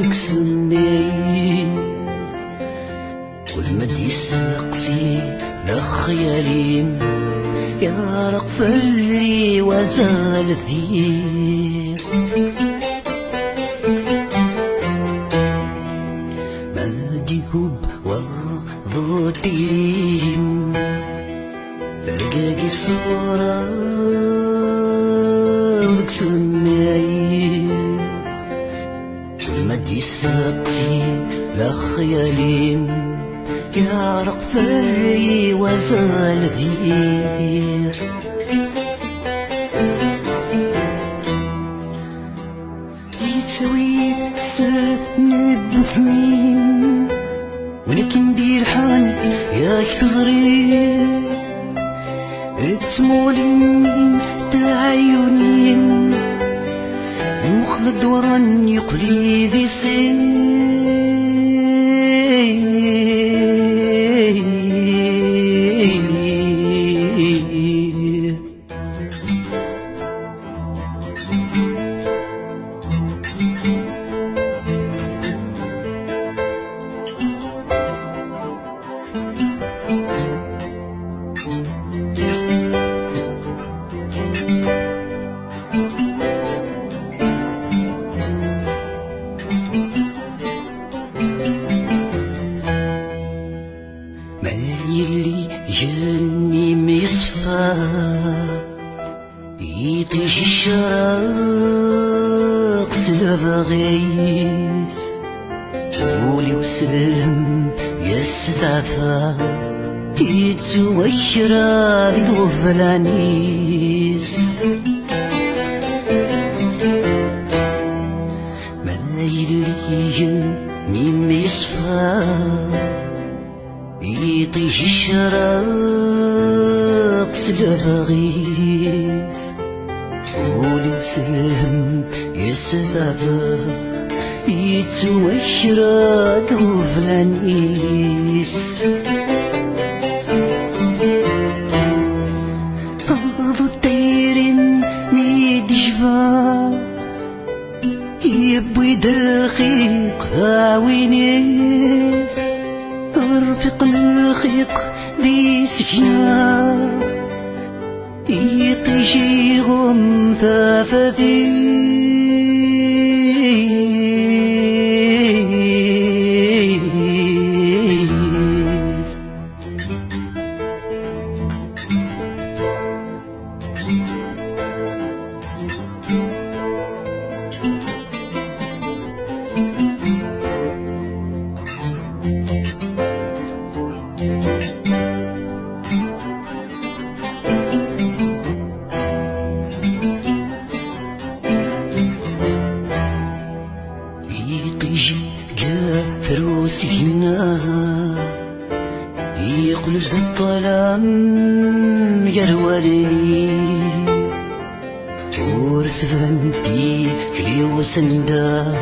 ذك سنين والمد يستقسي لخيالين يا رقفلي وزال الذير مادي هب وضوتيم رقاقي صورة ذك سنين والمد يستقسي لخيالين يا رقفي وزال ذير يتسوي سند ثمين ولكن دير حان ياك تزرين تسمولين تعايونين المخلد وران يقلي ذي سين يلي جاني ميصفى يطيش الشراق سلبغيس قولي وسلم يا السدعفة يتوشرا يدوف العنيس ما يلي جاني ميصفى يطيش الشراق سلبغيس قولي وسلم يا سبابة يتوشرا دوف العنيس هذو الطيرين ميد جفا يبوي دقيق هاوينيس رفيق الخيق ذي سكنة يطيشي غم ثافذي يطيجي قافر سكنة يقلب الظلام يروالني ورثفن بيكلي وسندا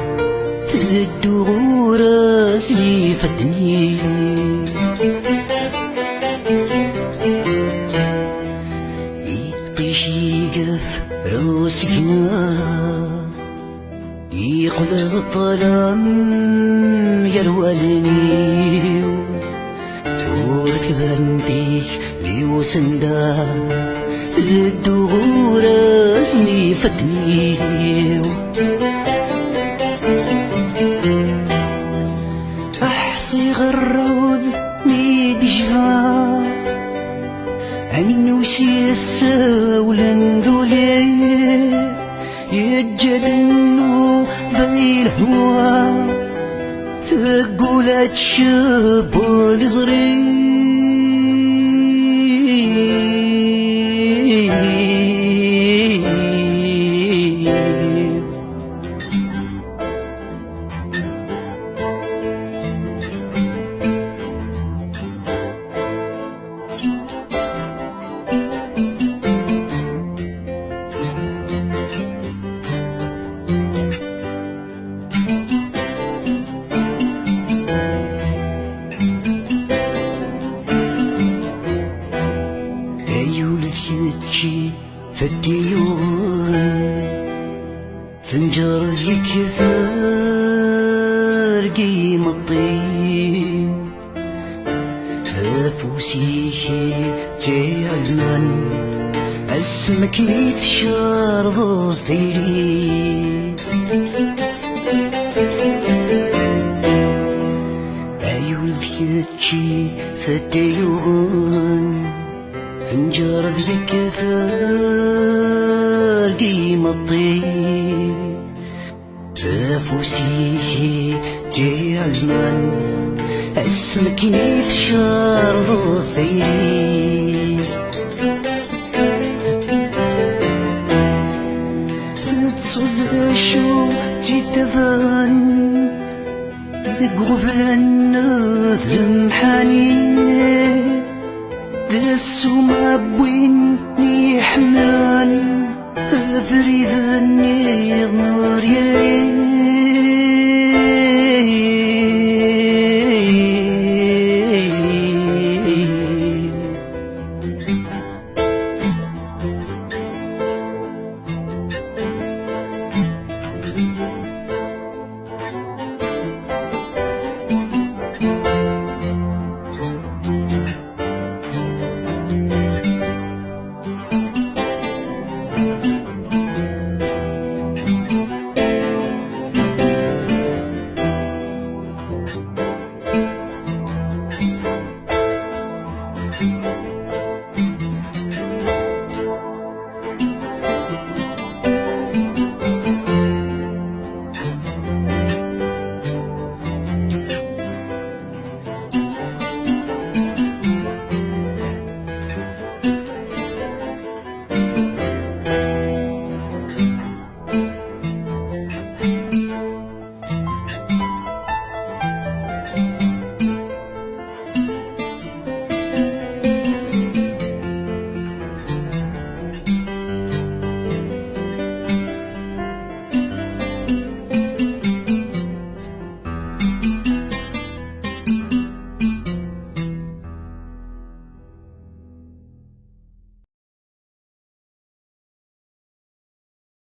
تدو راسي فتني يطيجي قافر سكنة يقلب الظلام يروالني ورثفن بيك لي وسندا الدغور اسمي فتني احصي غروذ نيد جفا اني نوشي الساولن ذولي يجلنو ذي الهوى ثقولات شاب الصغير يجي في الديون فنجر الكثار قيم الطين فوسيكي تعلمان اسمك يتشار ظفيري ايوذ يتشي فتيوغن فنجار ذيك قيم الطين فوسيكي تعلمان اسمك يتشار ظفيري تتصد شو تتفان قغفلن ذمحاني دسو ما بوين يحملان ذريذني